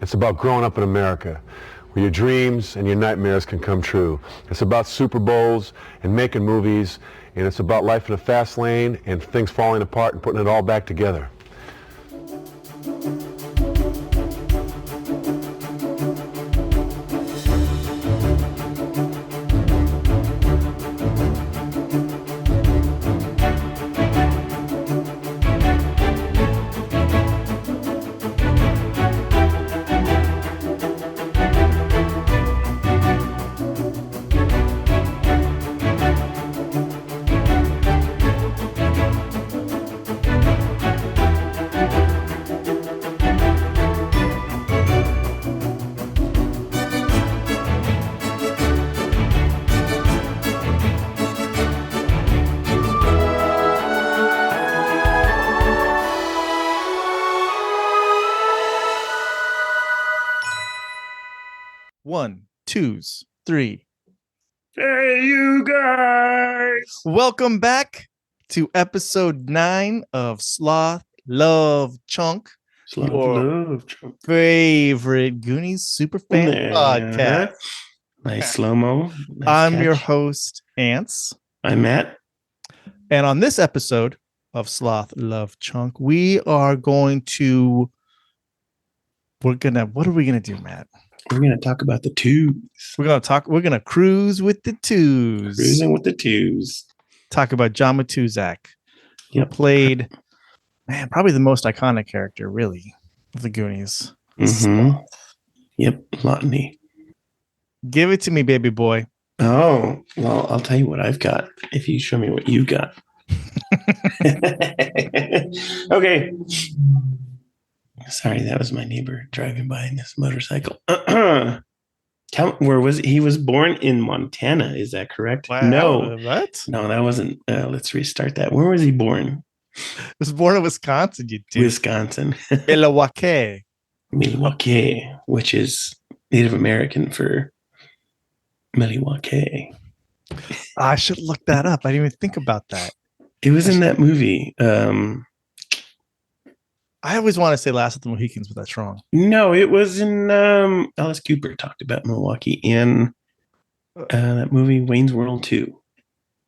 It's about growing up in America, where your dreams and your nightmares can come true. It's about Super Bowls and making movies, and it's about life in a fast lane and things falling apart and putting it all back together. One, Tooz, three. Hey, you guys! Welcome back to episode 9 of Sloth Love Chunk, Sloth your Love Chunk. favorite Goonies Super-Fan podcast. Nice slow-mo. Nice I'm catch. your host, Ants. I'm Matt. And on this episode of Sloth Love Chunk, what are we gonna do, Matt? We're gonna talk about the Tooz. We're gonna cruise with the Tooz. Cruising with the Tooz. Talk about John Matuszak, who Yep. played, probably the most iconic character, really, of the Goonies. Mm-hmm. Yep, Lotney. Give it to me, baby boy. Oh, well, I'll tell you what I've got if you show me what you got. Okay. Sorry, that was my neighbor driving by in his motorcycle. Where was he? He was born in Montana. Is that correct? Wow, No. what? No, that wasn't. Let's restart that. Where was he born? Was born in Wisconsin, you dude. Wisconsin. Milwaukee. Milwaukee, which is Native American for Milwaukee. I should look that up. I didn't even think about that. It was in that movie. I always want to say Last of the Mohicans, but that's wrong. No, it was in Alice Cooper talked about Milwaukee in that movie Wayne's World 2.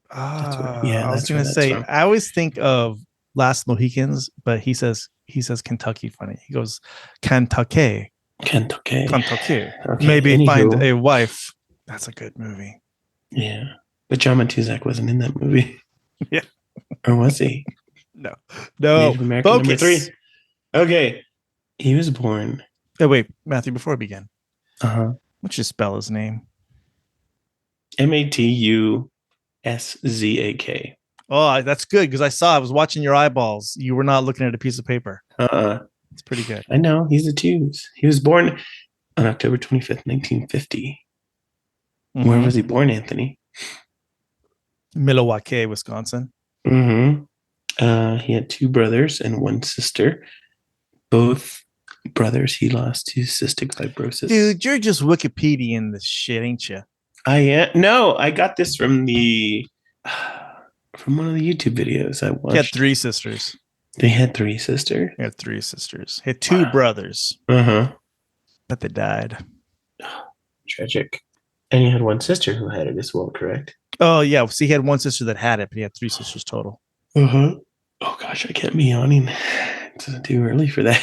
I was going to say, from. I always think of Last of the Mohicans, but he says Kentucky funny. He goes, Kentucky. Okay. Maybe anywho. Find a wife. That's a good movie. Yeah. But John Matuszak wasn't in that movie. Yeah. Or was he? No. Native American number 3. Okay. He was born. Oh, wait, Matthew, before we begin. Uh-huh. Let's just spell his name. Matuszak. Oh, that's good, because I was watching your eyeballs. You were not looking at a piece of paper. It's pretty good. I know. He's a Tooz. He was born on October 25th, 1950. Mm-hmm. Where was he born, Anthony? Milwaukee, Wisconsin. Mm-hmm. He had 2 brothers and 1 sister. Both brothers he lost to cystic fibrosis. Dude, you're just Wikipediaing this shit, ain't you? I am. No, I got this from one of the YouTube videos I watched. He had 3 sisters. They had 3 sisters? He had 3 sisters. He had 2 brothers. Uh-huh. But they died. Tragic. And he had 1 sister who had it as well, correct? Oh, yeah. See, he had 1 sister that had it, but he had 3 sisters total. Uh-huh. Oh, gosh, I can't be yawning. It's too early for that.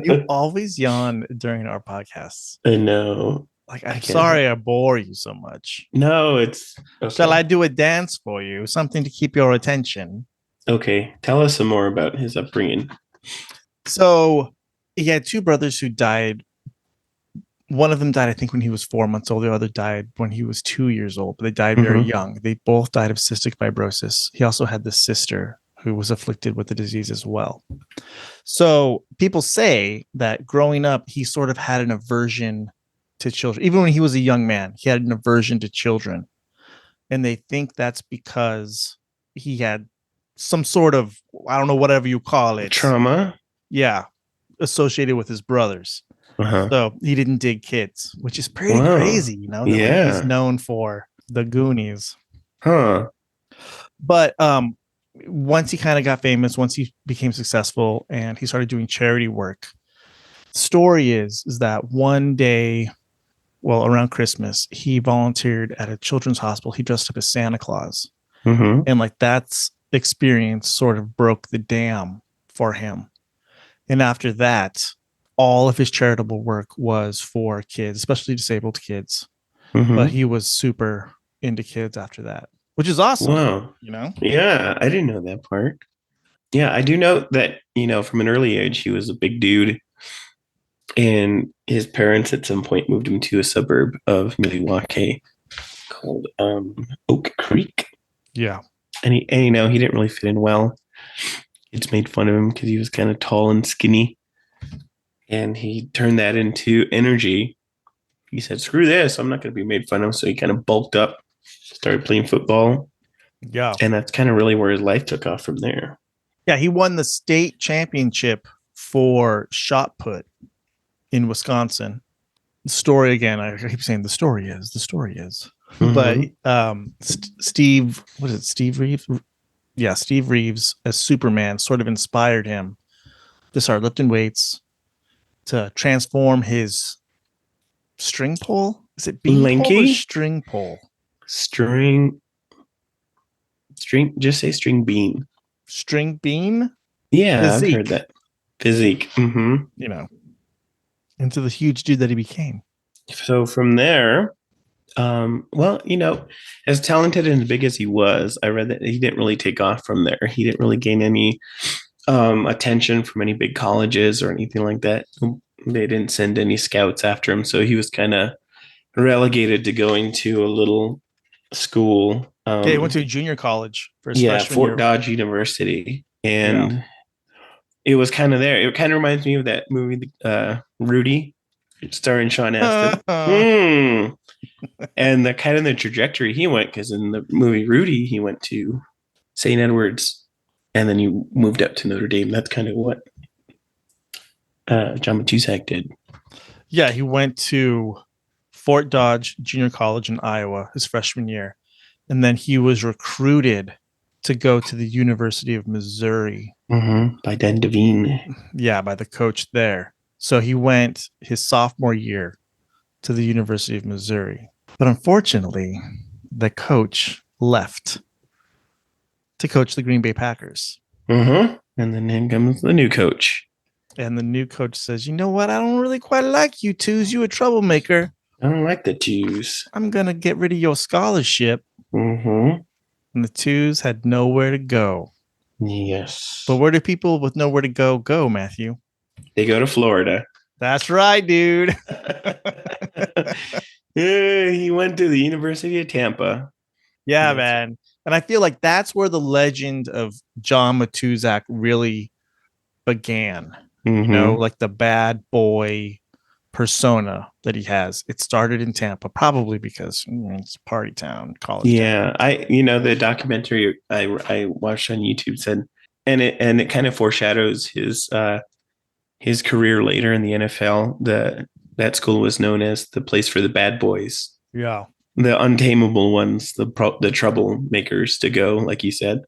You always yawn during our podcasts. I know. Like, I'm sorry I bore you so much. No, it's... Okay. Shall I do a dance for you? Something to keep your attention. Okay. Tell us some more about his upbringing. So, he had 2 brothers who died. One of them died, I think, when he was 4 months old. The other died when he was 2 years old. But they died very young. They both died of cystic fibrosis. He also had this sister who was afflicted with the disease as well. So people say that growing up, he sort of had an aversion to children. Even when he was a young man, he had an aversion to children. And they think that's because he had some sort of, I don't know, whatever you call it. Trauma? Yeah. Associated with his brothers. Uh-huh. So he didn't dig kids, which is pretty crazy, you know? Yeah. He's known for the Goonies. Huh. But once he kind of got famous, once he became successful and he started doing charity work, Story is that one day, well, around Christmas, he volunteered at a children's hospital. He dressed up as Santa Claus. Mm-hmm. And like that's experience sort of broke the dam for him. And after that, all of his charitable work was for kids, especially disabled kids. Mm-hmm. But he was super into kids after that, which is awesome. Wow. You know? Yeah, I didn't know that part. Yeah, I do know that, from an early age, he was a big dude. And his parents at some point moved him to a suburb of Milwaukee called Oak Creek. Yeah. And he didn't really fit in well. Kids made fun of him because he was kind of tall and skinny. And he turned that into energy. He said, screw this, I'm not going to be made fun of. So he kind of bulked up, started playing football. Yeah. And that's kind of really where his life took off from there. Yeah, he won the state championship for shot put in Wisconsin. The story again, I keep saying the story is. Mm-hmm. But Steve, what is it? Steve Reeves? Yeah, Steve Reeves as Superman sort of inspired him to start lifting weights, to transform his string pole. Is it bean pole or string pole? String. Just say string bean. String bean? Yeah, Physique. I've heard that. Physique. Mm-hmm. Into the huge dude that he became. So from there, as talented and as big as he was, I read that he didn't really take off from there. He didn't really gain any attention from any big colleges or anything like that. They didn't send any scouts after him. So he was kind of relegated to going to a little school. He went to a junior college for his freshman Fort year. Dodge University. And it was kind of there. It kind of reminds me of that movie, Rudy, starring Sean Astin. And the kind of the trajectory he went, because in the movie Rudy, he went to St. Edward's and then he moved up to Notre Dame. That's kind of what John Matuszak did. Yeah, he went to Fort Dodge Junior College in Iowa his freshman year. And then he was recruited to go to the University of Missouri. Mm-hmm. By Dan Devine. Yeah, by the coach there. So he went his sophomore year to the University of Missouri. But unfortunately, the coach left to coach the Green Bay Packers. Mm-hmm. And then in comes the new coach. And the new coach says, you know what? I don't really quite like you, Tooz. You a troublemaker. I don't like the Tooz. I'm going to get rid of your scholarship. Mm-hmm. And the Tooz had nowhere to go. Yes. But where do people with nowhere to go, Matthew? They go to Florida. That's right, dude. He went to the University of Tampa. Yeah, man. And I feel like that's where the legend of John Matuszak really began. Mm-hmm. Like the bad boy persona that he has. It started in Tampa, probably because it's party town, college town. The documentary I watched on YouTube said, and it kind of foreshadows his career later in the NFL. That school was known as the place for the bad boys. Yeah. The untamable ones, the troublemakers to go, like you said.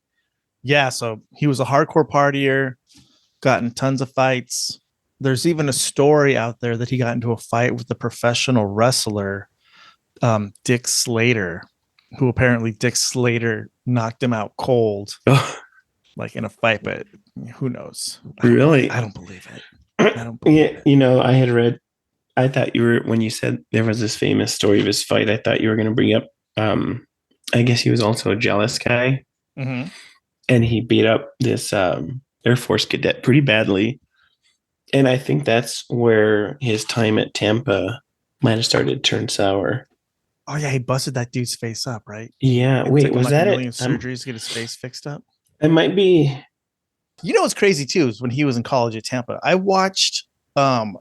Yeah, so he was a hardcore partier, got in tons of fights. There's even a story out there that he got into a fight with the professional wrestler, Dick Slater, who apparently Dick Slater knocked him out cold, like in a fight, but who knows? Really? I don't believe it. I don't believe it. I thought you were, when you said there was this famous story of his fight, I thought you were going to bring up, I guess he was also a jealous guy. Mm-hmm. And he beat up this Air Force cadet pretty badly. And I think that's where his time at Tampa might have started to turn sour. Oh, yeah, he busted that dude's face up, right? Yeah, It wait, took him was like that a million it? surgeries to get his face fixed up? It might be. You know what's crazy, too, is when he was in college at Tampa, I watched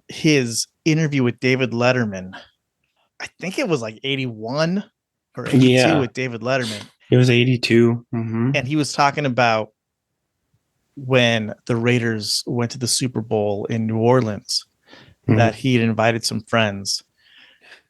his interview with David Letterman. I think it was like 81 or 82 with David Letterman. It was 82. Mm-hmm. And he was talking about when the Raiders went to the Super Bowl in New Orleans, that he had invited some friends.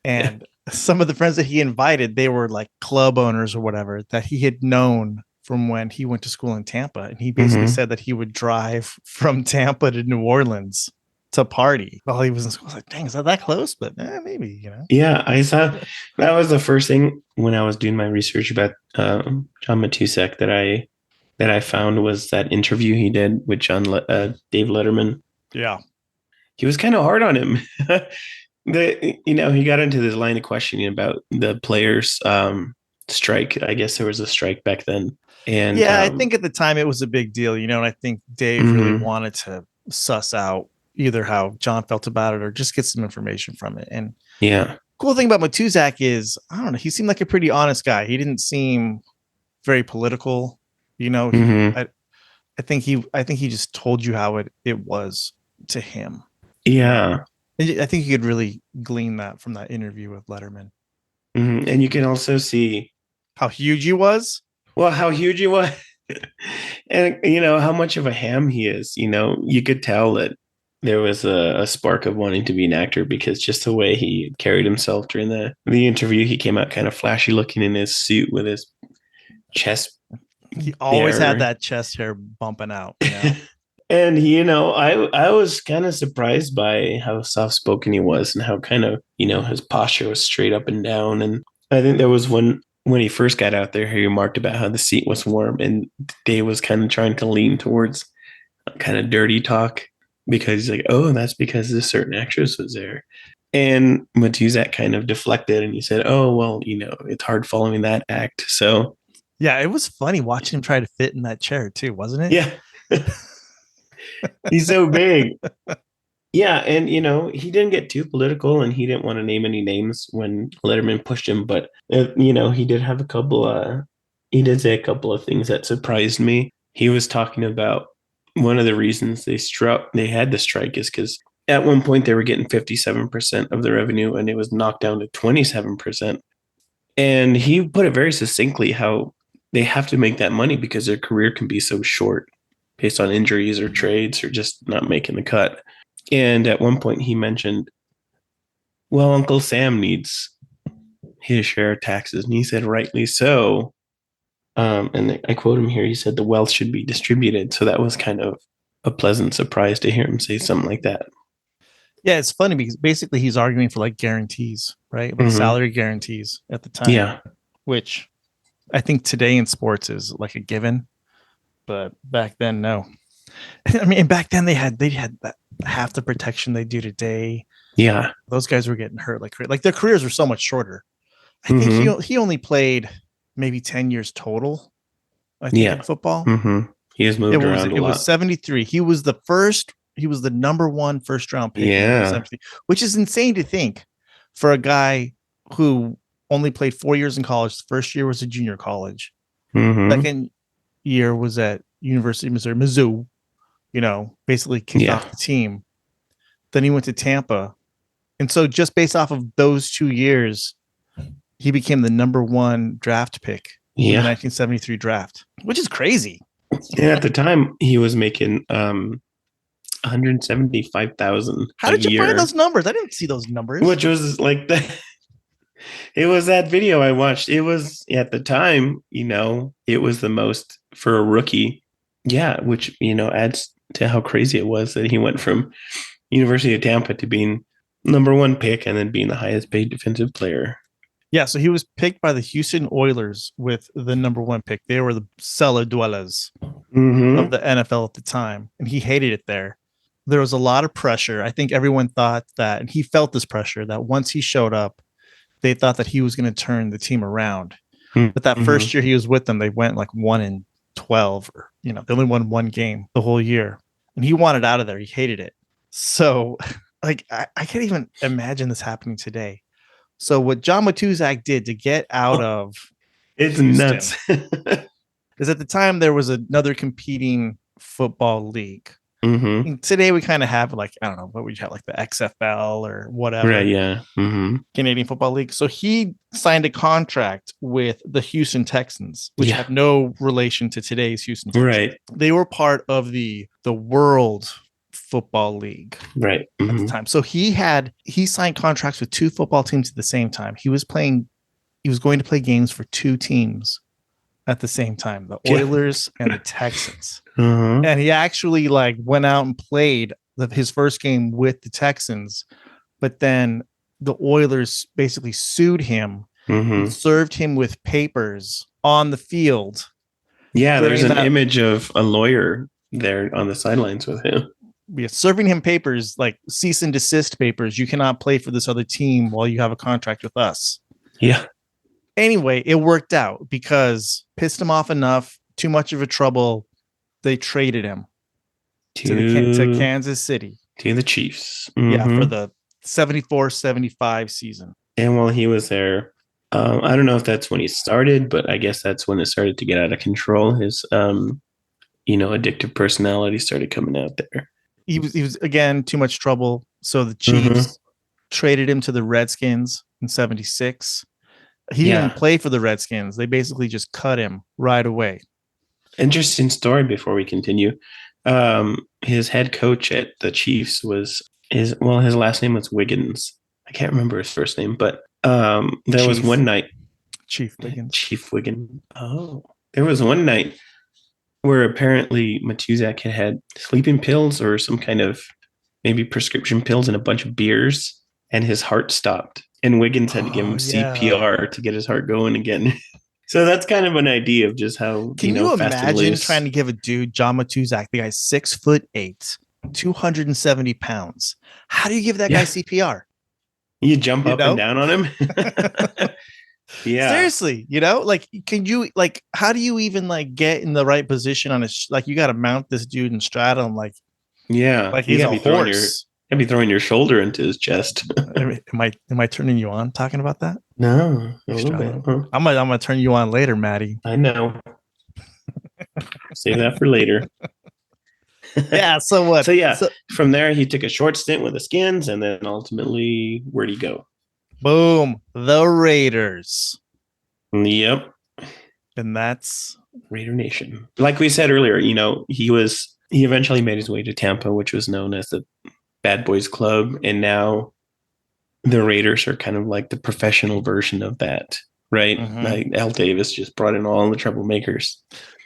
And some of the friends that he invited, they were like club owners or whatever that he had known from when he went to school in Tampa. And he basically said that he would drive from Tampa to New Orleans to party while he was in school. I was like, dang, is that close? But maybe, you know. Yeah, I saw that was the first thing when I was doing my research about John Matuszak that I found was that interview he did with Dave Letterman. Yeah. He was kind of hard on him. He got into this line of questioning about the players' strike. I guess there was a strike back then. And yeah, I think at the time it was a big deal, you know, and I think Dave really wanted to suss out either how John felt about it or just get some information from it. And yeah, cool thing about Matuszak is, I don't know, he seemed like a pretty honest guy. He didn't seem very political, you know. I think he just told you how it was to him. Yeah. I think you could really glean that from that interview with Letterman. And you can also see how huge he was. Well, how huge he was. And, you know, how much of a ham he is. You know, you could tell that there was a spark of wanting to be an actor because just the way he carried himself during the interview, he came out kind of flashy looking in his suit with his chest. He always had that chest hair bumping out. You know? And, you know, I was kind of surprised by how soft-spoken he was and how kind of, you know, his posture was straight up and down. And I think there was when he first got out there, he remarked about how the seat was warm and Dave was kind of trying to lean towards kind of dirty talk because he's like, oh, that's because this certain actress was there. And Matuszak kind of deflected and he said, oh, well, you know, it's hard following that act. So, yeah, it was funny watching him try to fit in that chair too, wasn't it? Yeah. He's so big. Yeah, and you know, he didn't get too political and he didn't want to name any names when Letterman pushed him, but you know, he did have he did say a couple of things that surprised me. He was talking about one of the reasons they had the strike is because at one point they were getting 57% of the revenue and it was knocked down to 27%. And he put it very succinctly how they have to make that money because their career can be so short based on injuries or trades or just not making the cut. And at one point he mentioned, well, Uncle Sam needs his share of taxes. And he said, rightly so. And I quote him here. He said, the wealth should be distributed. So that was kind of a pleasant surprise to hear him say something like that. Yeah, it's funny because basically he's arguing for like guarantees, right? Like salary guarantees at the time. Yeah. Which I think today in sports is like a given. But back then, no. I mean, back then they had that half the protection they do today. Yeah, those guys were getting hurt like their careers were so much shorter. I think he only played maybe 10 years total. I think in football. He has moved around a lot. It was 73. He was the number one first round pick. Yeah, which is insane to think for a guy who only played 4 years in college. First year was a junior college. Second year was at University of Missouri, Mizzou, you know, basically kicked off the team. Then he went to Tampa. And so just based off of those 2 years, he became the number one draft pick in the 1973 draft, which is crazy. And at the time he was making $175,000. How did you find those numbers? I didn't see those numbers. Which was like it was that video I watched. It was at the time, you know, it was the most for a rookie. Yeah, which, you know, adds to how crazy it was that he went from University of Tampa to being number one pick and then being the highest paid defensive player. Yeah, so he was picked by the Houston Oilers with the number one pick. They were the cellar dwellers of the NFL at the time, and he hated it there. There was a lot of pressure. I think everyone thought that, and he felt this pressure, that once he showed up, they thought that he was going to turn the team around. But that first year he was with them, they went like 1-12, or, you know, they only won one game the whole year. And he wanted out of there. He hated it. So, like, I can't even imagine this happening today. So what John Matuszak did to get out of it's Houston nuts. is at the time there was another competing football league. And today we kind of have like, I don't know, what would you have, like the XFL or whatever. Right, yeah. Canadian Football League. So he signed a contract with the Houston Texans, which have no relation to today's Houston Texans. Right. They were part of the World Football League right at the time. So he signed contracts with two football teams at the same time. He was going to play games for two teams at the same time, the Oilers and the Texans. And he actually like went out and played his first game with the Texans, but then the Oilers basically sued him, served him with papers on the field. Yeah, there's an image of a lawyer there on the sidelines with him. Yeah, serving him papers like cease and desist papers. You cannot play for this other team while you have a contract with us. Yeah. Anyway, it worked out because pissed him off enough, too much of a trouble. They traded him to Kansas City. To the Chiefs. Yeah, for the 74-75 season. And while he was there, I don't know if that's when he started, but I guess that's when it started to get out of control. His, addictive personality started coming out there. He was again too much trouble. So the Chiefs traded him to the Redskins in 76. He didn't play for the Redskins. They basically just cut him right away. Interesting story before we continue. His head coach at the Chiefs was his last name was Wiggins. I can't remember his first name, but there was one night. Chief Wiggins. Oh, there was one night where apparently Matuszak had sleeping pills or some kind of maybe prescription pills and a bunch of beers, and his heart stopped. And Wiggins had to give him CPR to get his heart going again. So that's kind of an idea of just how can you imagine trying to give a dude, John Matuszak, the guy's 6'8", 270 pounds. How do you give that guy CPR? You jump up and down on him. Yeah, seriously, can you how do you even get in the right position on his you got to mount this dude and straddle him like he's a horse. You'd be throwing your shoulder into his chest. Am I turning you on talking about that? No, a little bit. Huh? I'm gonna turn you on later, Maddie. I know. Save that for later. Yeah. So what? So from there he took a short stint with the Skins, and then ultimately where'd he go? Boom, the Raiders. Yep. And that's Raider Nation. Like we said earlier, he eventually made his way to Tampa, which was known as the Bad Boys Club, and now the Raiders are kind of like the professional version of that, right? Like Al Davis just brought in all the troublemakers.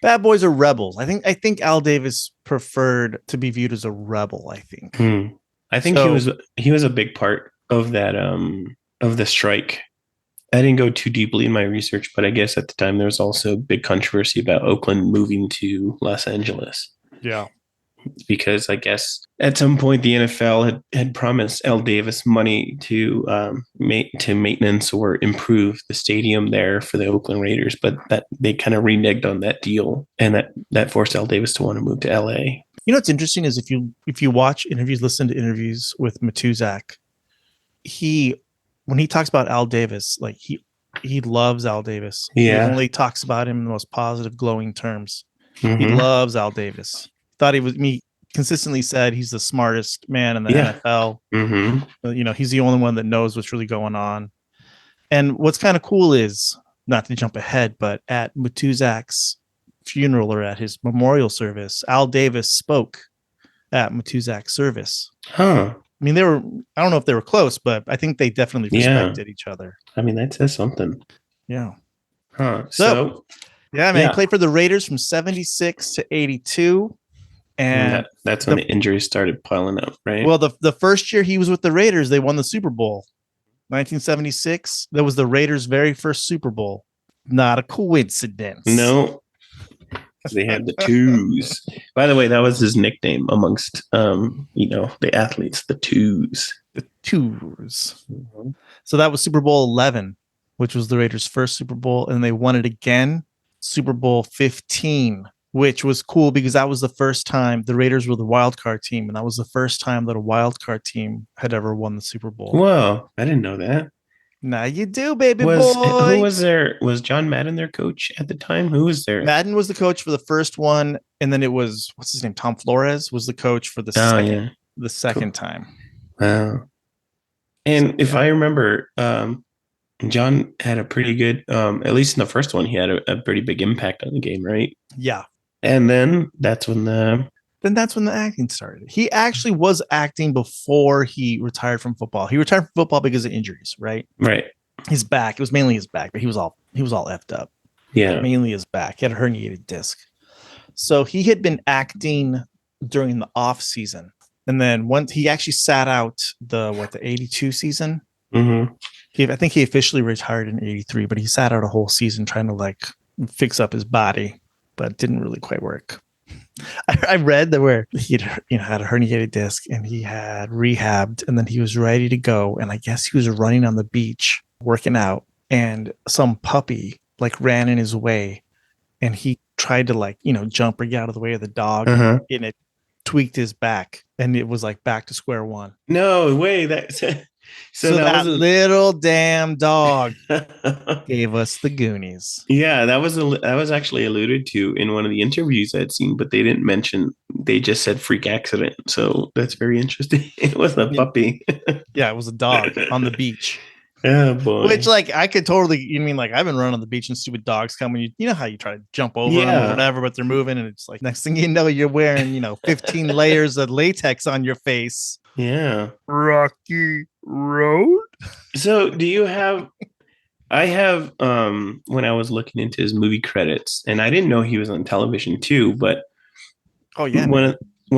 Bad Boys are rebels. I think Al Davis preferred to be viewed as a rebel. I think. I think he was a big part of that of the strike. I didn't go too deeply in my research, but I guess at the time there was also a big controversy about Oakland moving to Los Angeles. Yeah. Because I guess at some point the NFL had promised Al Davis money to maintenance or improve the stadium there for the Oakland Raiders, but that they kind of reneged on that deal, and that forced Al Davis to want to move to LA. You know what's interesting is if you watch interviews, listen to interviews with Matuszak, when he talks about Al Davis, he loves Al Davis. Yeah. He only talks about him in the most positive, glowing terms. He loves Al Davis. Thought he consistently said he's the smartest man in the NFL. He's the only one that knows what's really going on. And what's kind of cool is, not to jump ahead, but at Matuszak's funeral or at his memorial service, Al Davis spoke at Matuszak's service. Huh. I mean, I don't know if they were close, but I think they definitely respected each other. I mean, that says something. Yeah. Huh. So yeah, man, he played for the Raiders from 76 to 82. And that's when the injuries started piling up, right? Well, the first year he was with the Raiders, they won the Super Bowl. 1976. That was the Raiders' very first Super Bowl. Not a coincidence. No. They had the Tooz. By the way, that was his nickname amongst the athletes, the Tooz. The Tooz. So that was Super Bowl 11, which was the Raiders' first Super Bowl, and they won it again, Super Bowl 15, which was cool because that was the first time the Raiders were the wild card team, and that was the first time that a wild card team had ever won the Super Bowl. Whoa, I didn't know that. Now you do, baby boy. Who was there? Was John Madden their coach at the time? Who was there? Madden was the coach for the first one, and then it was, what's his name? Tom Flores was the coach for the second time. Wow. And if I remember, John had a pretty good, at least in the first one, he had a pretty big impact on the game, right? Yeah. And then that's when the acting started. He actually was acting before he retired from football. He retired from football because of injuries, right? Right. His back. It was mainly his back, but he was all effed up. Yeah. Mainly his back. He had a herniated disc. So he had been acting during the off season. And then once he actually sat out the 82 season. Mm-hmm. I think he officially retired in 83, but he sat out a whole season trying to like fix up his body, but it didn't really quite work. I read that where he had a herniated disc and he had rehabbed and then he was ready to go. And I guess he was running on the beach working out and some puppy like ran in his way and he tried to like, jump or get out of the way of the dog and it tweaked his back and it was like back to square one. No way. So that little damn dog gave us the Goonies. Yeah, that was actually alluded to in one of the interviews I'd seen, but they didn't mention. They just said freak accident. So that's very interesting. It was a puppy. Yeah, it was a dog on the beach. Oh boy! Which like I could totally. You mean like I've been running on the beach and stupid dogs come and you know how you try to jump over them or whatever, but they're moving and it's like next thing you know you're wearing 15 layers of latex on your face. Yeah. Rocky Road. So do you have? I have. When I was looking into his movie credits, and I didn't know he was on television too, but oh yeah, one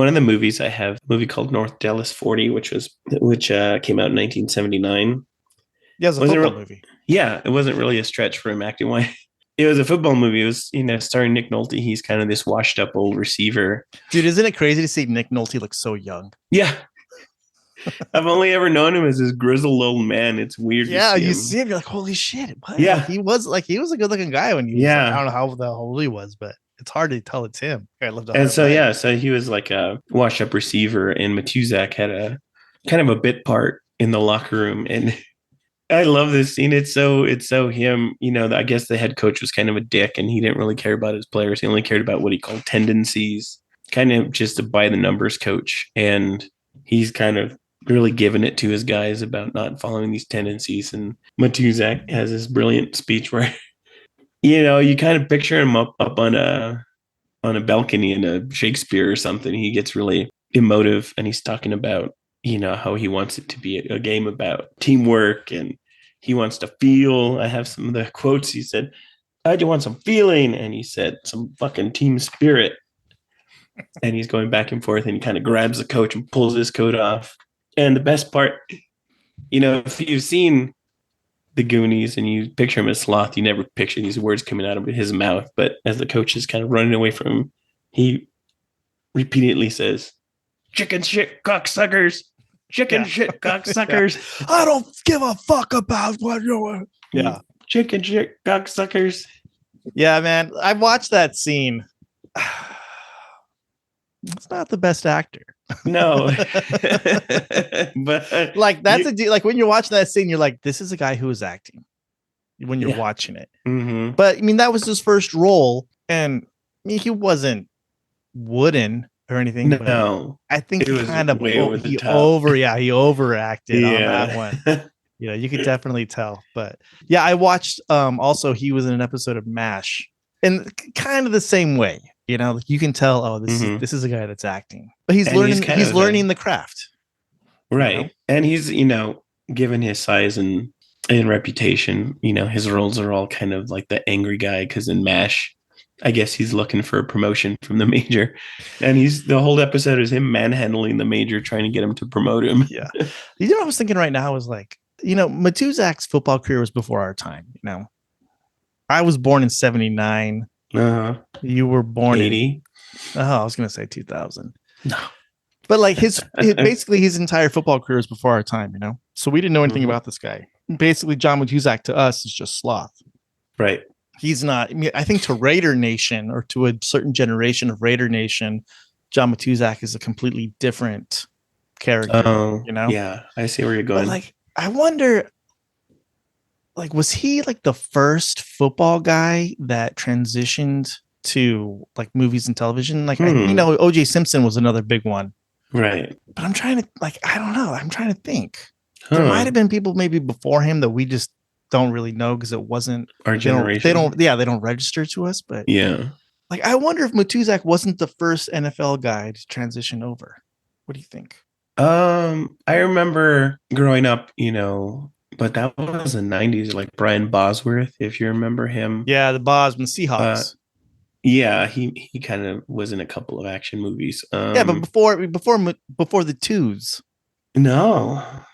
of the movies I have, a movie called North Dallas 40, which came out in 1979. Yeah, it was a football movie. Yeah, it wasn't really a stretch for him acting wise. It was a football movie. It was, starring Nick Nolte. He's kind of this washed up old receiver. Dude, isn't it crazy to see Nick Nolte look so young? Yeah. I've only ever known him as this grizzled old man. It's weird. Yeah, you see him, you're like, holy shit. What? Yeah. Like, he was a good looking guy when he was I don't know how old he was, but it's hard to tell it's him. I love that. And so he was like a washed up receiver, and Matuszak had a kind of a bit part in the locker room. And I love this scene. It's so him, I guess the head coach was kind of a dick and he didn't really care about his players. He only cared about what he called tendencies, kind of just a by the numbers coach. And he's kind of really giving it to his guys about not following these tendencies. And Matuszak has this brilliant speech where, you kind of picture him up on a balcony in a Shakespeare or something. He gets really emotive and he's talking about, how he wants it to be a game about teamwork and he wants to feel. I have some of the quotes. He said, I do want some feeling. And he said, some fucking team spirit. And he's going back and forth and he kind of grabs the coach and pulls his coat off. And the best part, if you've seen the Goonies and you picture him as Sloth, you never picture these words coming out of his mouth. But as the coach is kind of running away from him, he repeatedly says, chicken shit cocksuckers. Chicken shit cocksuckers. I don't give a fuck about what you're. Yeah. Chicken shit cocksuckers. Yeah, man. I watched that scene. It's not the best actor. No. But like that's like when you're watching that scene, you're like, this is a guy who is acting when you're watching it. Mm-hmm. But I mean, that was his first role, and he wasn't wooden or anything. No, I think he kind of way over the top. He overacted on that one. You could definitely tell. But yeah, I watched also he was in an episode of MASH and kind of the same way. You can tell, this is a guy that's acting. But he's learning the craft. Right. And he's, given his size and reputation, his roles are all kind of like the angry guy because in MASH I guess he's looking for a promotion from the major, and the whole episode is him manhandling the major, trying to get him to promote him. Yeah. What I was thinking right now is like, Matuszak's football career was before our time. I was born in 79. You were born 80. I was going to say 2000. No. But like basically his entire football career was before our time, So we didn't know anything about this guy. Basically, John Matuszak to us is just Sloth. Right. He's not. I mean, I think to Raider Nation or to a certain generation of Raider Nation, John Matuszak is a completely different character. Oh, yeah, I see where you're going. But like, I wonder, like, was he like the first football guy that transitioned to like movies and television? Like, O.J. Simpson was another big one, right? But I'm trying to I don't know. I'm trying to think. There might have been people maybe before him that we just don't really know because it wasn't our generation. They don't register to us, but yeah. Like, I wonder if Matuszak wasn't the first NFL guy to transition over. What do you think? I remember growing up, but that was the 90s, like Brian Bosworth, if you remember him. Yeah, the Bosman Seahawks. Yeah, he kind of was in a couple of action movies. Yeah, but before the Tooz. No, I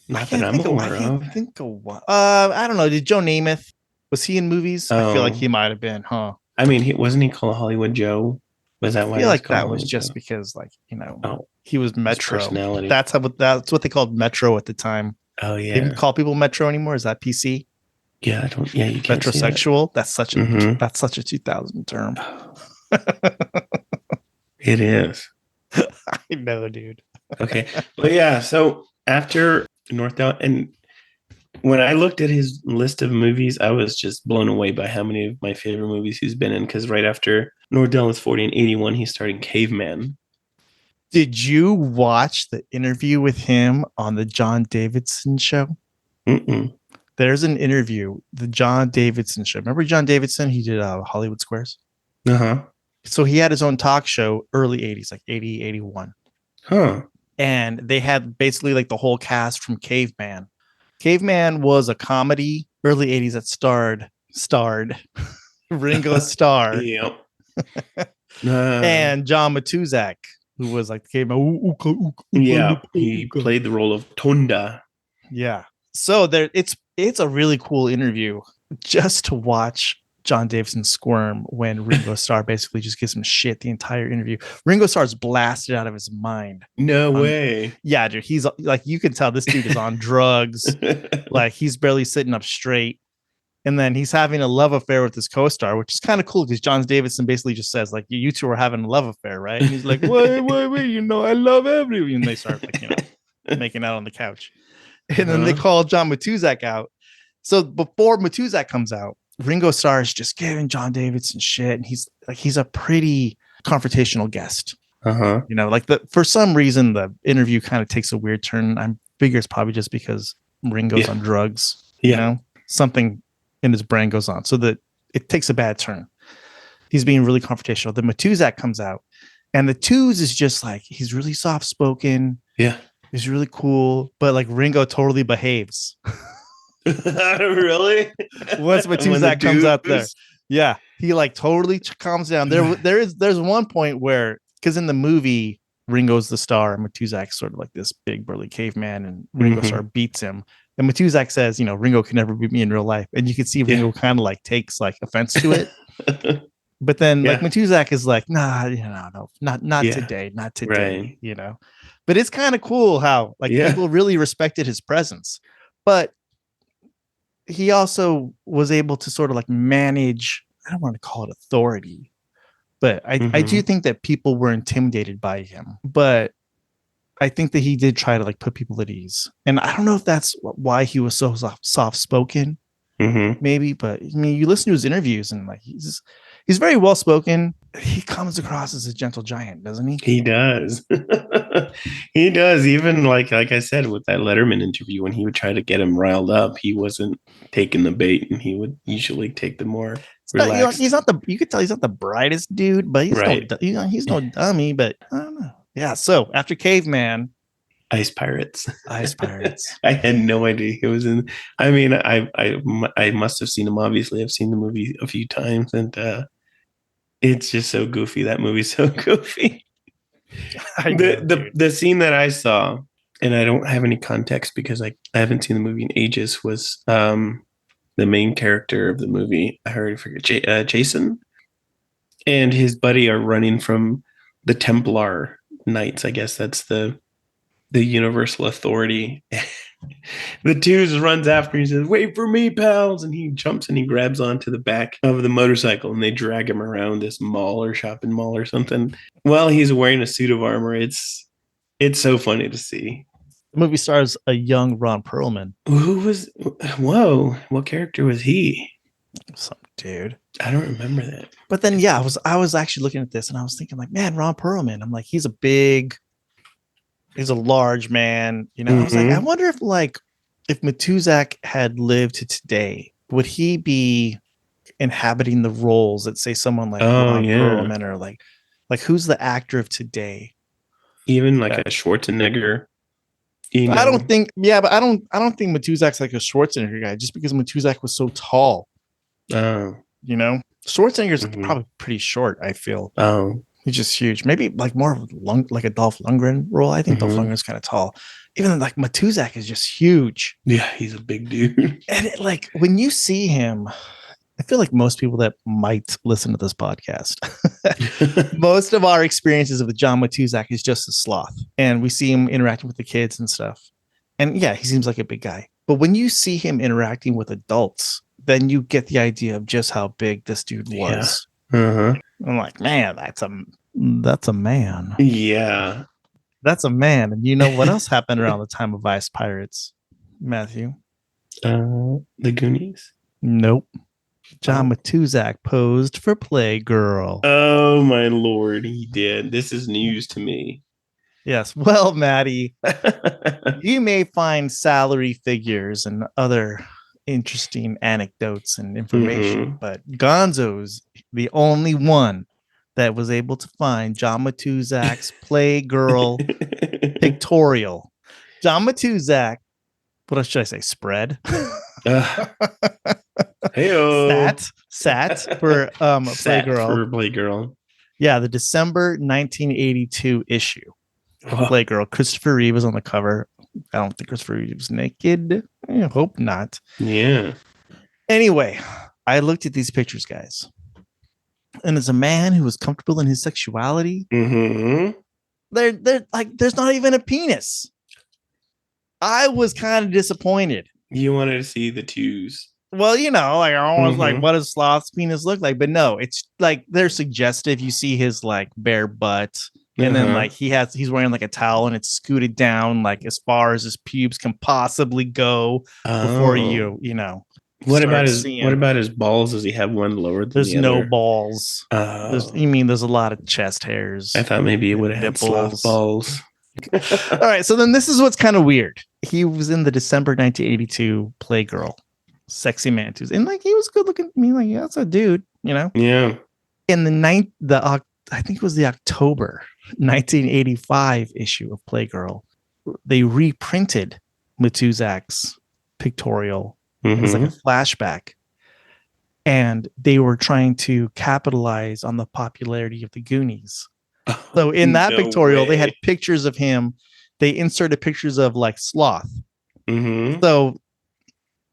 not that can't I'm think of. I aware can't of. think of what. I don't know. Did Joe Namath, was he in movies? I feel like Oh, he might have been, huh? I mean, wasn't he called Hollywood Joe? Was I that why feel he was like called that was Hollywood just Joe? because, like, Oh, he was his Metro. personality. That's what they called Metro at the time. Oh They even yeah, call people Metro anymore. Is that PC? yeah. I don't. Yeah, you can't see that. Metrosexual. Mm-hmm. That's such a 2000 term. It is. I know, dude. Okay. But yeah, so after North Down, and when I looked at his list of movies, I was just blown away by how many of my favorite movies he's been in. Because right after North Down was 40 and 81, he started Caveman. Did you watch the interview with him on the John Davidson show? Mm-mm. There's an interview, the John Davidson show. Remember John Davidson? He did Hollywood Squares. Uh-huh. So he had his own talk show early 80s, like 80, 81. Huh. And they had basically like the whole cast from Caveman. Caveman was a comedy early 80s that starred Ringo Starr Yep. and John Matuszak, who was like the caveman. Yeah, he played the role of Tonda. Yeah. So there it's a really cool interview just to watch John Davidson squirm when Ringo Starr basically just gives him shit the entire interview. Ringo Starr's blasted out of his mind. No way. Yeah, dude. He's like, you can tell this dude is on drugs. Like, he's barely sitting up straight. And then he's having a love affair with his co-star, which is kind of cool because John Davidson basically just says, like, you two are having a love affair, right? And he's like, wait, I love everyone. And they start, like, making out on the couch. And then they call John Matuszak out. So before Matuszak comes out, Ringo Starr is just giving John Davidson shit. And he's a pretty confrontational guest. Uh-huh. For some reason, the interview kind of takes a weird turn. I figure it's probably just because Ringo's on drugs. Something in his brain goes on so that it takes a bad turn. He's being really confrontational. The Matuszak comes out, and the Tooz is just like, he's really soft spoken. Yeah. He's really cool, but like Ringo totally behaves. Really? Once Matuszak comes out there. Yeah. He like totally calms down. There's one point where, because in the movie, Ringo's the star and Matuszak's sort of like this big burly caveman, and Ringo Starr beats him. And Matuszak says, Ringo can never beat me in real life. And you can see Ringo kind of like takes like offense to it. But then like Matuszak is like, nah, no, not today, not today, right. But it's kind of cool how like people really respected his presence. But he also was able to sort of like manage, I don't want to call it authority, but I do think that people were intimidated by him. But I think that he did try to like put people at ease. And I don't know if that's why he was so soft spoken, maybe, but I mean, you listen to his interviews and like he's very well spoken. He comes across as a gentle giant, doesn't he? He does. He does. Even like I said, with that Letterman interview, when he would try to get him riled up, he wasn't taking the bait, and he would usually take the more relaxed. You could tell he's not the brightest dude, but he's no dummy, but I don't know. Yeah. So after Caveman, Ice Pirates. I had no idea he was in. I mean, I must have seen him. Obviously, I've seen the movie a few times, and it's just so goofy. That movie's so goofy. The scene that I saw, and I don't have any context because I haven't seen the movie in ages, was the main character of the movie. I already forget. Jason and his buddy are running from the Templar Knights. I guess that's the universal authority. The Tooz runs after him. He says, "Wait for me, pals!" And he jumps and he grabs onto the back of the motorcycle, and they drag him around this mall or shopping mall or something while he's wearing a suit of armor. It's so funny to see. The movie stars a young Ron Perlman. What character was he? Some dude. I don't remember that. But then, I was actually looking at this and I was thinking like, man, Ron Perlman. I'm like, he's a large man, I was like, I wonder if Matuszak had lived to today, would he be inhabiting the roles that say someone like Ron Perlman, or like who's the actor of today? Even like a Schwarzenegger. I don't think Matuszak's like a Schwarzenegger guy just because Matuszak was so tall. Oh. Schwarzenegger's Mhm. probably pretty short, I feel. Oh, He's just huge. Maybe like more of like a Dolph Lundgren role. I think Dolph Mhm. Lundgren's kind of tall. Even like Matuszak is just huge. yeah, he's a big dude. And like when you see him, I feel like most people that might listen to this podcast, most of our experiences with John Matuszak is just a sloth. And we see him interacting with the kids and stuff. And yeah, he seems like a big guy. But when you see him interacting with adults, then you get the idea of just how big this dude was. Uh-huh. I'm like, man, that's a man. Yeah. That's a man. And you know what else happened around the time of Ice Pirates, Matthew? The Goonies. Nope. John Oh. Matuszak posed for Playgirl. Oh my lord, he did. This is news to me. Yes. Well, Maddie, you may find salary figures and other interesting anecdotes and information, but Gonzo's the only one that was able to find John Matuszak's Playgirl pictorial. John Matuszak, what else should I say? Spread. Hey-o. Sat for Playgirl. For Playgirl. Yeah, the December 1982 issue of Playgirl. Christopher Reeve was on the cover. I don't think Christopher Reeve was naked. I hope not. Yeah. Anyway, I looked at these pictures, guys. And as a man who was comfortable in his sexuality, they're like, there's not even a penis. I was kind of disappointed. You wanted to see the Tooz. Well, you know, like I was like, what does Sloth's penis look like? But no, it's like they're suggestive. You see his like bare butt, and then like he's wearing like a towel and it's scooted down like as far as his pubes can possibly go before you know. What about his balls? Does he have one lower than there's the no other? balls. There's a lot of chest hairs. I thought maybe it would have had sloth balls. All right, so then this is what's kind of weird. He was in the December 1982 Playgirl, Sexy Man Tooz, and like he was good looking. I mean, like yeah, that's a dude, you know. Yeah. In I think it was the October 1985 issue of Playgirl, they reprinted Matuszak's pictorial. It was like a flashback, and they were trying to capitalize on the popularity of the Goonies. So in that pictorial, they had pictures of him. They inserted pictures of like Sloth. So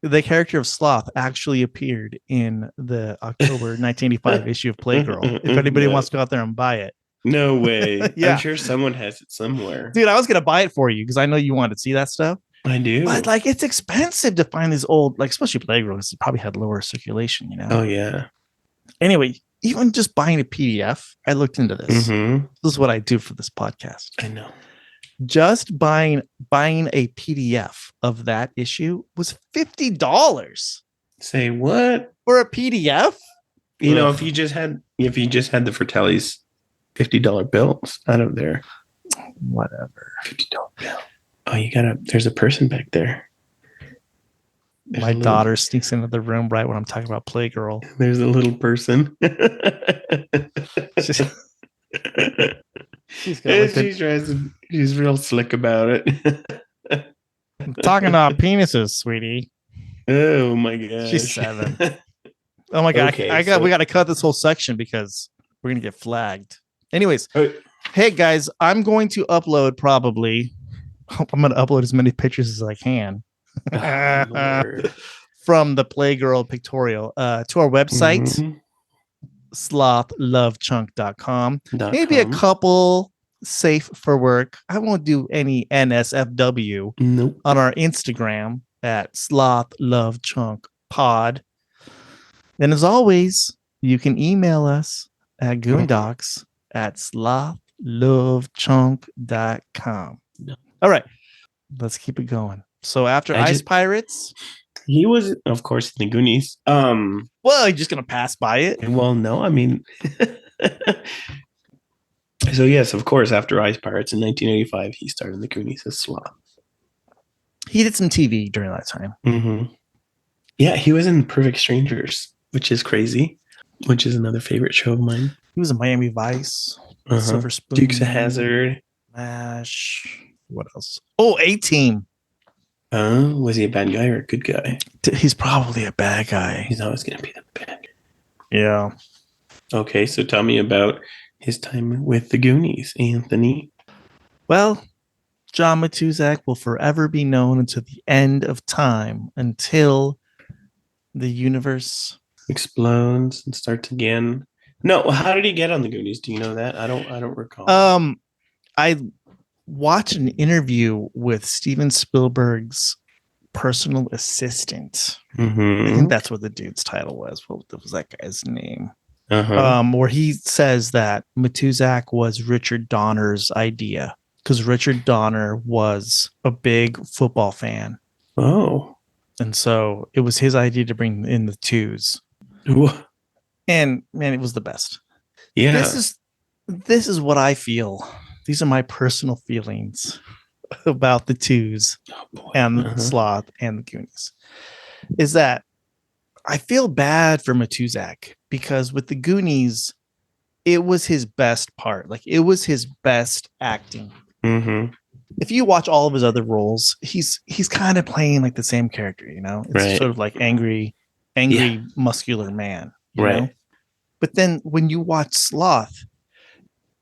the character of Sloth actually appeared in the October 1985 issue of Playgirl. If anybody wants to go out there and buy it. No way. Yeah. I'm sure someone has it somewhere. Dude, I was going to buy it for you because I know you wanted to see that stuff. I do. But like it's expensive to find these old, like especially Playgirl, because it probably had lower circulation, you know? Oh, yeah. Anyway, even just buying a PDF, I looked into this. This is what I do for this podcast. I know. Just buying a PDF of that issue was $50. Say what? For a PDF? You know, if you just had the Fratelli's $50 bills out of there. Whatever. $50 bill. Oh, there's a person back there. My daughter sneaks into the room right when I'm talking about Playgirl. There's a little person. She's real slick about it. I'm talking about penises, sweetie. Oh my god. She's 7. Oh my god. Okay, we got to cut this whole section because we're going to get flagged. Anyways, hey guys, I'm going to upload as many pictures as I can. From the Playgirl pictorial to our website, slothlovechunk.com. Maybe a couple safe for work. I won't do any NSFW on our Instagram at Sloth Love Chunk Pod. And as always, you can email us at goondocs at slothlovechunk.com. All right, let's keep it going. So after Ice Pirates, he was, of course, in the Goonies. Well, you're just gonna pass by it. Well, no, I mean, so yes, of course, after Ice Pirates in 1985, he started in the Goonies as Sloth. He did some TV during that time. Yeah, he was in Perfect Strangers, which is crazy. Which is another favorite show of mine. He was in Miami Vice, Silver Spoon, Dukes of Hazzard, MASH. What else? Oh, A-Team. Was he a bad guy or a good guy? He's probably a bad guy. He's always going to be the bad guy. Yeah. Okay, so tell me about his time with the Goonies, Anthony. Well, John Matuszak will forever be known until the end of time, until the universe Explodes and starts again. No, how did he get on the Goonies? Do you know that? I don't recall. I watched an interview with Steven Spielberg's personal assistant. Mm-hmm. I think that's what the dude's title was. What was that guy's name? Uh-huh. Where he says that Matuszak was Richard Donner's idea, because Richard Donner was a big football fan. Oh. And so it was his idea to bring in the Tooz. And man, it was the best. Yeah. This is what I feel. These are my personal feelings about the Tooz and Sloth and the Goonies. Is that I feel bad for Matuszak, because with the Goonies, it was his best part. Like, it was his best acting. Mm-hmm. If you watch all of his other roles, he's kind of playing like the same character, you know? It's sort of like angry, muscular man. You know? But then when you watch Sloth,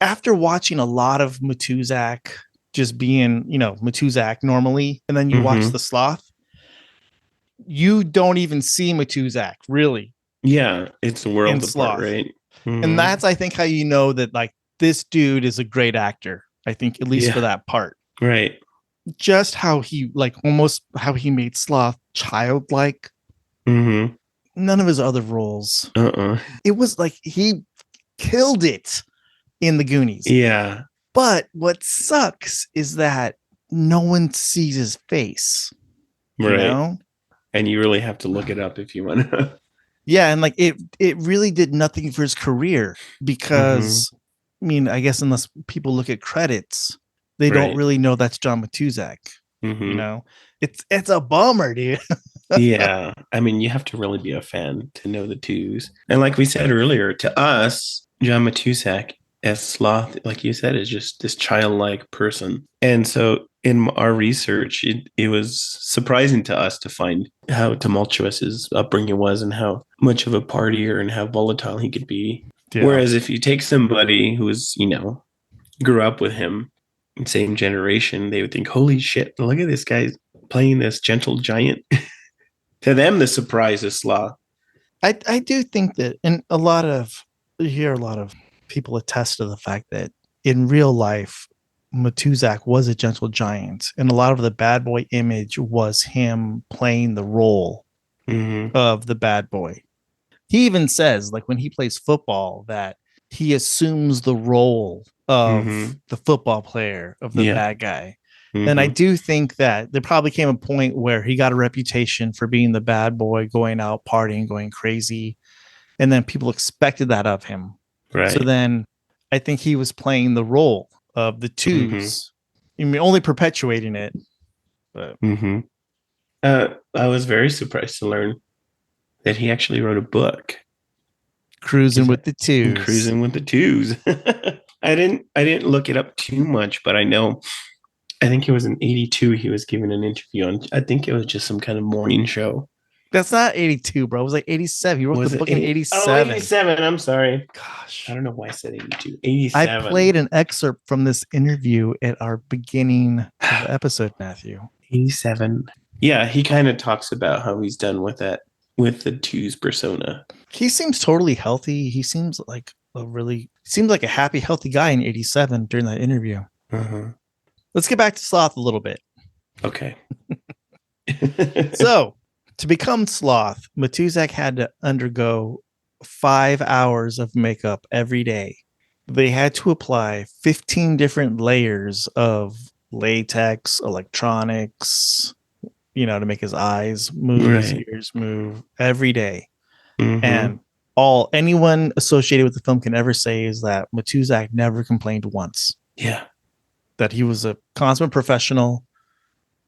after watching a lot of Matuszak just being, you know, Matuszak normally, and then you watch the Sloth, you don't even see Matuszak, really. Yeah, it's a world apart, Sloth. right? Mm-hmm. And that's, I think, how you know that, like, this dude is a great actor. I think, at least for that part. Right. Just how he, like, almost how he made Sloth childlike. Mm-hmm. None of his other roles. It was like he killed it in the Goonies. Yeah. But what sucks is that no one sees his face. Right. You know? And you really have to look it up if you want to. Yeah, and like it really did nothing for his career, because I mean, I guess unless people look at credits, they don't really know that's John Matuszak. You know? It's a bummer, dude. Yeah. I mean, you have to really be a fan to know the Tooz. And like we said earlier, to us, John Matuszak as Sloth, like you said, is just this childlike person. And so in our research, it was surprising to us to find how tumultuous his upbringing was and how much of a partier and how volatile he could be. Yeah. Whereas if you take somebody who was, you know, grew up with him, same generation, they would think, holy shit, look at this guy playing this gentle giant. To them, the surprise is Sloth. I do think that, and you hear a lot of people attest to the fact that in real life, Matuszak was a gentle giant, and a lot of the bad boy image was him playing the role of the bad boy. He even says, like, when he plays football, that he assumes the role of the football player, of the bad guy. And I do think that there probably came a point where he got a reputation for being the bad boy, going out partying, going crazy, and then people expected that of him. Right. So then I think he was playing the role of the Tooz. I mean, only perpetuating it. But I was very surprised to learn that he actually wrote a book. Cruisin with the Tooz. Cruisin with the Tooz. I didn't look it up too much, but I think it was in 82 he was giving an interview on. I think it was just some kind of morning show. That's not 82, bro. It was like 87. You wrote the book in 87. Oh, 87. I'm sorry. Gosh. I don't know why I said 82. 87. I played an excerpt from this interview at our beginning of the episode, Matthew. 87. Yeah, he kind of talks about how he's done with that, with the Tooz persona. He seems totally healthy. He seems like a happy, healthy guy in 87 during that interview. Let's get back to Sloth a little bit. Okay. So, to become Sloth, Matuszak had to undergo 5 hours of makeup every day. They had to apply 15 different layers of latex, electronics, you know, to make his eyes move, his ears move every day. And anyone associated with the film can ever say is that Matuszak never complained once. Yeah. That he was a consummate professional.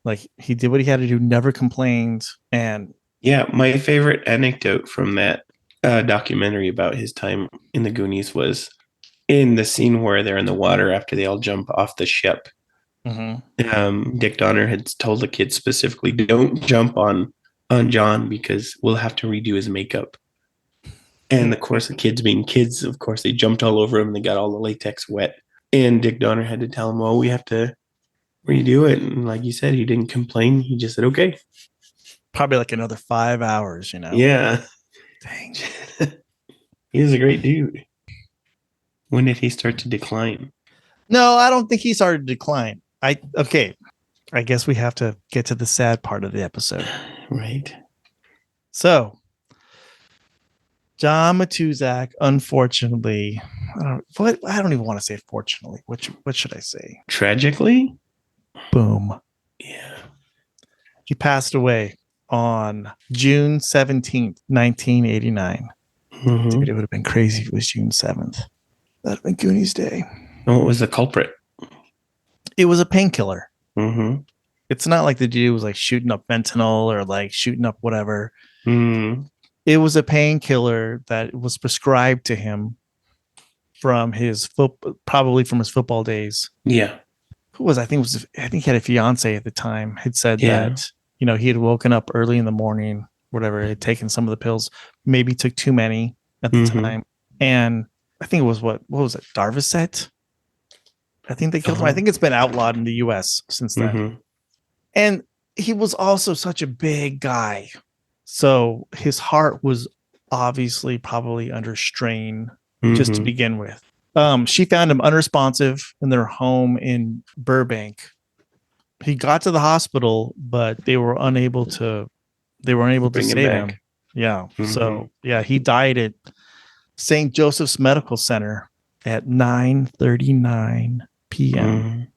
Like, he did what he had to do, never complained. And yeah, my favorite anecdote from that documentary about his time in the Goonies was in the scene where they're in the water after they all jump off the ship. Dick Donner had told the kids specifically, don't jump on John because we'll have to redo his makeup. And of course, the kids being kids, of course, they jumped all over him. They got all the latex wet. And Dick Donner had to tell him, well, we have to redo it. And like you said, he didn't complain. He just said, okay. Probably like another 5 hours, Yeah. Dang. He was a great dude. When did he start to decline? No, I don't think he started to decline. Okay. I guess we have to get to the sad part of the episode. Right. So, John Matuszak, unfortunately, I don't even want to say fortunately. What should I say? Tragically? Boom. Yeah. He passed away on June 17th, 1989. Mm-hmm. Dude, it would have been crazy if it was June 7th. That would have been Goonies Day. And what was the culprit? It was a painkiller. Mm-hmm. It's not like the dude was like shooting up fentanyl or like shooting up whatever. Mm-hmm. It was a painkiller that was prescribed to him from his probably from his football days. Yeah. I think he had a fiance at the time, had said Yeah. that, he had woken up early in the morning, whatever, had taken some of the pills, maybe took too many at the time. And I think it was what was it? Darvocet? I think they killed him. I think it's been outlawed in the US since then. Mm-hmm. And he was also such a big guy. So his heart was obviously probably under strain just to begin with. She found him unresponsive in their home in Burbank. He got to the hospital, but they were unable to Bring him save back. him. Yeah. So yeah, he died at St. Joseph's Medical Center at 9:39 p.m.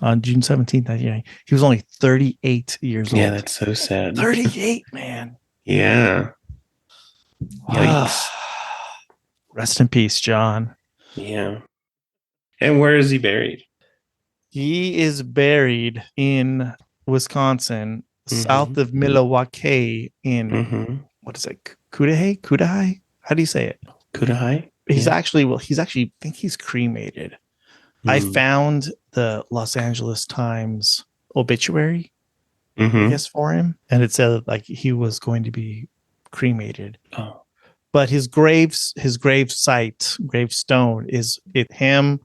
On June 17th, 1990. He was only 38 years old. Yeah, that's so sad. 38, man. Yeah. Yikes. Rest in peace, John. Yeah. And where is he buried? He is buried in Wisconsin, south of Milwaukee in what is it? Cudahy? How do you say it? Cudahy? He's actually I think he's cremated. I found the Los Angeles Times obituary, I guess, for him, and it said like he was going to be cremated. Oh. But his gravestone is him,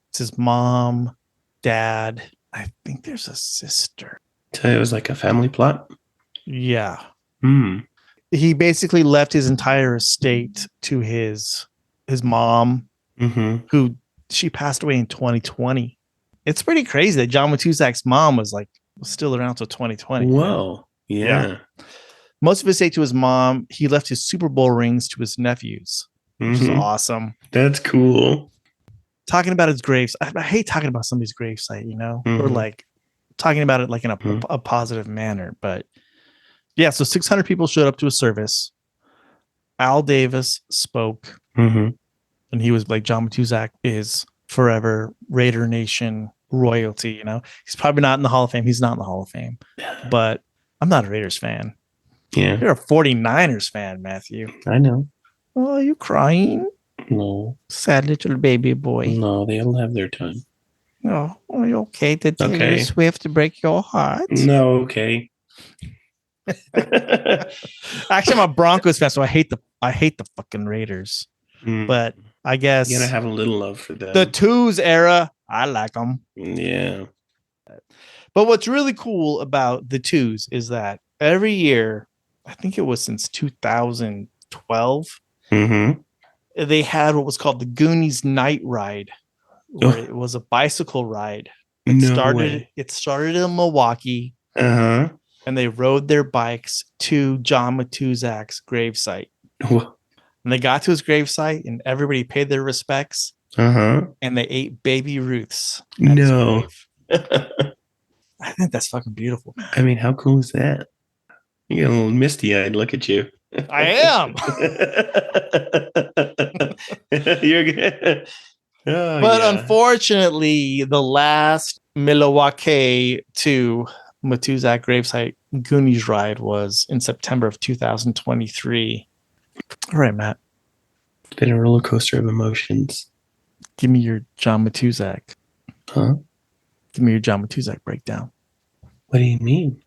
it's his mom, dad. I think there's a sister. So it was like a family plot? Yeah. He basically left his entire estate to his mom, who she passed away in 2020. It's pretty crazy that John Matuszak's mom was still around till 2020. Whoa. Yeah. Most of his estate to his mom. He left his Super Bowl rings to his nephews, which is awesome. That's cool. Talking about his graves. I hate talking about somebody's gravesite, or like talking about it like in a positive manner. But yeah, so 600 people showed up to a service. Al Davis spoke, and he was like, John Matuszak is forever Raider Nation royalty. He's probably not in the Hall of Fame. He's not in the Hall of Fame, but I'm not a Raiders fan. Yeah. You're a 49ers fan, Matthew. I know. Oh, are you crying? No. Sad little baby boy. No, they'll have their time. Oh, are you okay? Did Taylor Swift break your heart? No, okay. Actually, I'm a Broncos fan, so I hate the fucking Raiders. But I guess you gotta have a little love for them. The Tooz era, I like them. Yeah. But what's really cool about the Tooz is that every year, I think it was since 2012, they had what was called the Goonies Night Ride, where it was a bicycle ride. It started in Milwaukee, and they rode their bikes to John Matuszak's gravesite. And they got to his gravesite, and everybody paid their respects, and they ate Baby Ruths. No. I think that's fucking beautiful, man. I mean, how cool is that? You get a little misty-eyed. Look at you. I am. You're good. Oh, but unfortunately, the last Milwaukee to Matuszak gravesite Goonies ride was in September of 2023. All right, Matt. It's been a roller coaster of emotions. Give me your John Matuszak. Huh? Give me your John Matuszak breakdown. What do you mean?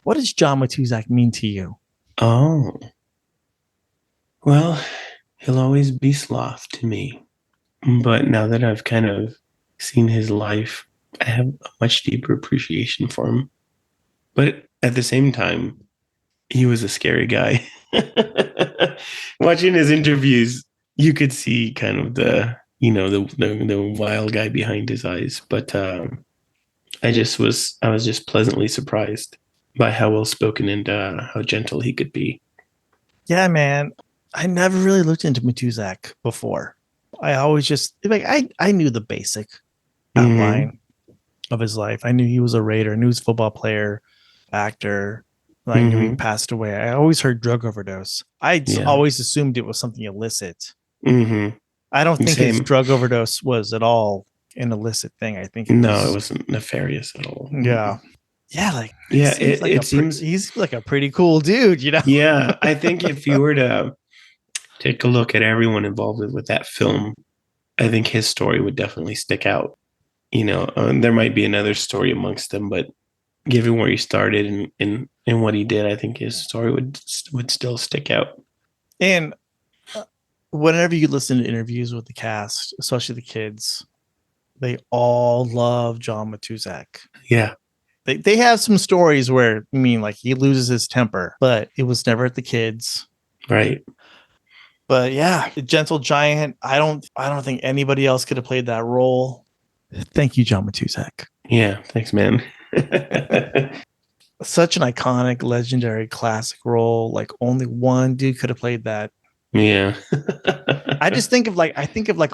What does John Matuszak mean to you? Oh. Well, he'll always be Sloth to me. But now that I've kind of seen his life, I have a much deeper appreciation for him. But at the same time, he was a scary guy. Watching his interviews, you could see kind of the wild guy behind his eyes. But I was just pleasantly surprised by how well spoken and how gentle he could be. Yeah, man. I never really looked into Matuszak before. I always just I knew the basic outline of his life. I knew he was a Raider, I knew he was a football player, actor. I knew he passed away. I always heard drug overdose. I always assumed it was something illicit. I don't think his drug overdose was at all an illicit thing. I think it wasn't nefarious at all. Yeah. Yeah, like it seems he's like a pretty cool dude, you know? Yeah, I think if you were to take a look at everyone involved with that film, I think his story would definitely stick out. There might be another story amongst them, but given where he started and what he did, I think his story would still stick out. And whenever you listen to interviews with the cast, especially the kids, they all love John Matuszak. Yeah. They have some stories where, like he loses his temper, but it was never at the kids. Right. But yeah, the gentle giant. I don't think anybody else could have played that role. Thank you, John Matuszak. Yeah, thanks, man. Such an iconic, legendary, classic role. Like only one dude could have played that. Yeah. I think of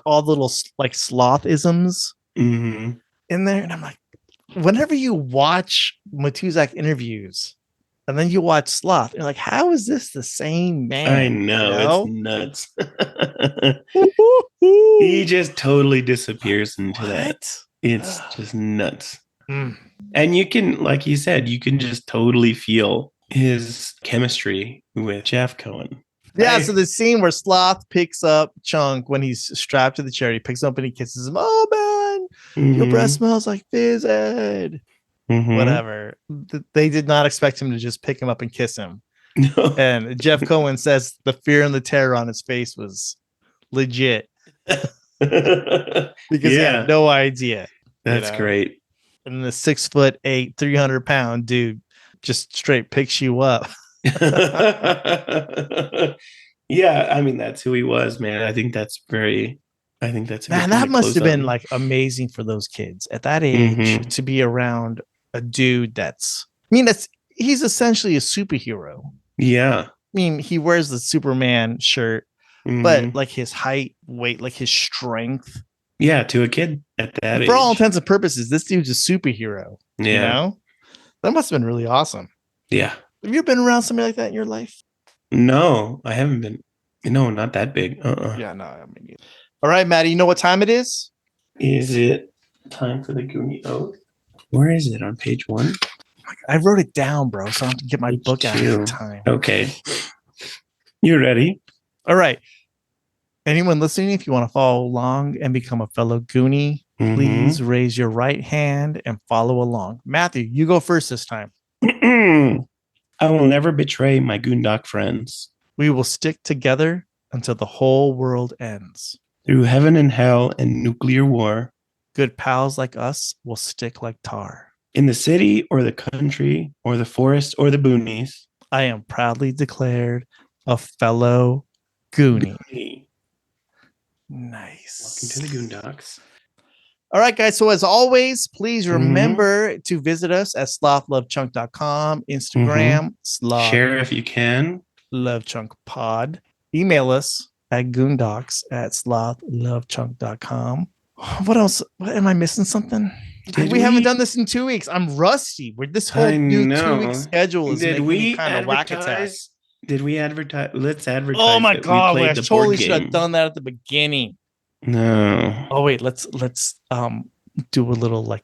all the little like sloth-isms in there, and I'm like, whenever you watch Matuszak interviews and then you watch Sloth, you're like, how is this the same man? I know? It's nuts. He just totally disappears into that. It's just nuts. And you can, like you said, you can just totally feel his chemistry with Jeff Cohen. Yeah, so the scene where Sloth picks up Chunk when he's strapped to the chair, he picks him up and he kisses him. Oh man, your breath smells like fizz ed. Whatever. They did not expect him to just pick him up and kiss him. No. And Jeff Cohen says the fear and the terror on his face was legit. Because he had no idea. That's great. And the 6'8", 300-pound dude just straight picks you up. Yeah, I mean that's who he was, man. I think that's man, that must have been like amazing for those kids at that age to be around a dude he's essentially a superhero. Yeah. I mean, he wears the Superman shirt, but like his height, weight, like his strength. Yeah, to a kid at that age. For all intents and purposes, this dude's a superhero. Yeah. You know? That must have been really awesome. Yeah. Have you been around somebody like that in your life? No, I haven't been. No, not that big. Yeah, no. I mean, all right, Maddie, you know what time it is? Is it time for the Goonie Oath? Where is it? On page 1? I wrote it down, bro, so I have to get my book out of time. Okay. You ready? All right. Anyone listening, if you want to follow along and become a fellow Goonie, please raise your right hand and follow along. Matthew, you go first this time. I will never betray my Goondock friends. We will stick together until the whole world ends. Through heaven and hell and nuclear war. Good pals like us will stick like tar. In the city or the country or the forest or the boonies. I am proudly declared a fellow Goonie. Nice. Welcome to the Goondocks. All right, guys. So as always, please remember to visit us at slothlovechunk.com, Instagram, sloth. Share if you can. Love Chunk Pod. Email us at goondocs@slothlovechunk.com. What else? What am I missing? Something? We haven't done this in 2 weeks. I'm rusty. This whole new 2-week schedule is making me kind of whack attack. Did we advertise? Let's advertise. Oh my god! I totally should have done that at the beginning. No. Oh wait, let's do a little like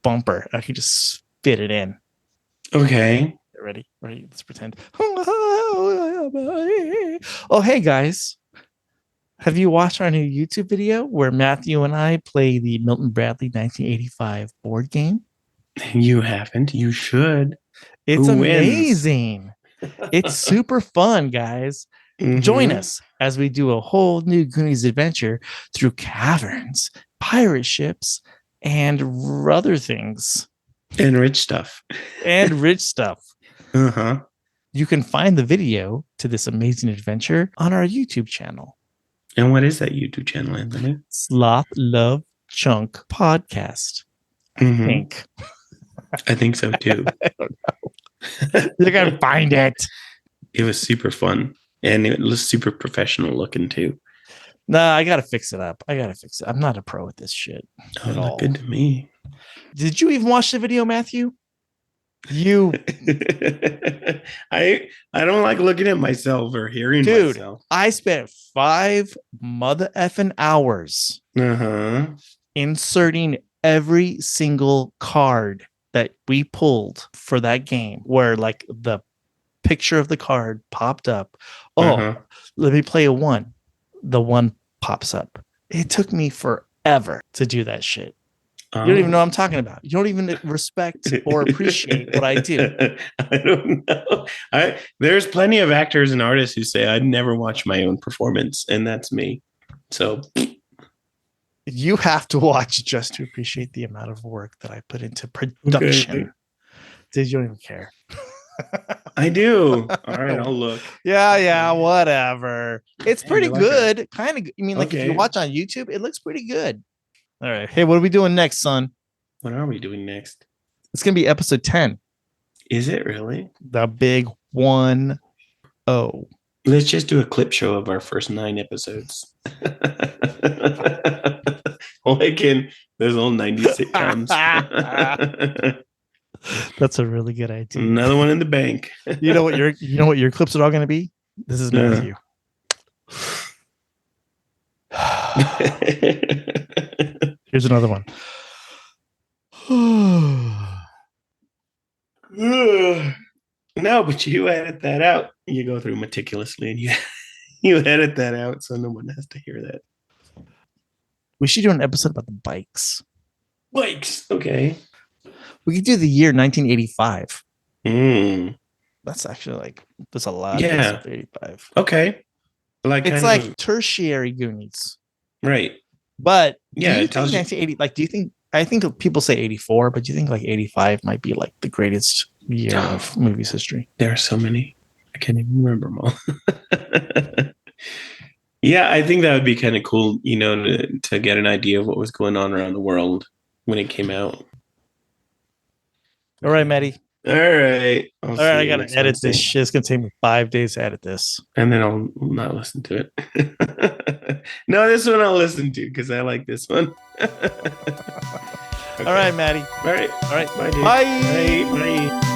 bumper. I can just fit it in. Okay. Ready? Let's pretend. Oh hey guys, have you watched our new YouTube video where Matthew and I play the Milton Bradley 1985 board game? You haven't. You should. It's amazing. It's super fun, guys. Join us as we do a whole new Goonies adventure through caverns, pirate ships, and other things. And rich stuff. And rich stuff. Uh-huh. You can find the video to this amazing adventure on our YouTube channel. And what is that YouTube channel, Anthony? Sloth Love Chunk Podcast. I think so too. I don't know. You can find it. It was super fun. And it was super professional looking too. Nah, I gotta fix it up. I'm not a pro at this shit. Oh, at look all. good to me. Did you even watch the video, Matthew? You I don't like looking at myself or hearing myself. I spent 5 mother effing hours inserting every single card that we pulled for that game, where like the picture of the card popped up. Let me play a 1. The 1 pops up. It took me forever to do that shit. You don't even know what I'm talking about. You don't even respect or appreciate what I do. I don't know. There's plenty of actors and artists who say I'd never watch my own performance, and that's me. So you have to watch just to appreciate the amount of work that I put into production. Okay. Dude, you don't even care. I do. All right, I'll look. Yeah, whatever. It's pretty good. Kind of. I mean, like if you Okay. watch on YouTube, it looks pretty good. All right. Hey, what are we doing next, son? What are we doing next? It's gonna be episode 10. Is it really? The big 1-0. Let's just do a clip show of our first 9 episodes. Like in those old 90s sitcoms. That's a really good idea. Another one in the bank. You know what your clips are all gonna be? This is Matthew. Here's another one. No, but you edit that out. You go through meticulously and you edit that out so no one has to hear that. We should do an episode about the bikes. Bikes. Okay. We could do the year 1985. Mm. That's actually that's a lot. Yeah. Of 85. Okay. It's like tertiary Goonies. Right. But yeah, do you it tells think 1980, do you think, I think people say 84, but do you think 85 might be like the greatest year of movies history? There are so many. I can't even remember them all. Yeah, I think that would be kind of cool, to get an idea of what was going on around the world when it came out. All right, Maddie. All right. All right, I got to edit this shit. It's going to take me 5 days to edit this. And then I'll not listen to it. No, this one I'll listen to because I like this one. Okay. All right, Maddie. All right. All right. Bye, dude. Bye. Bye. Bye.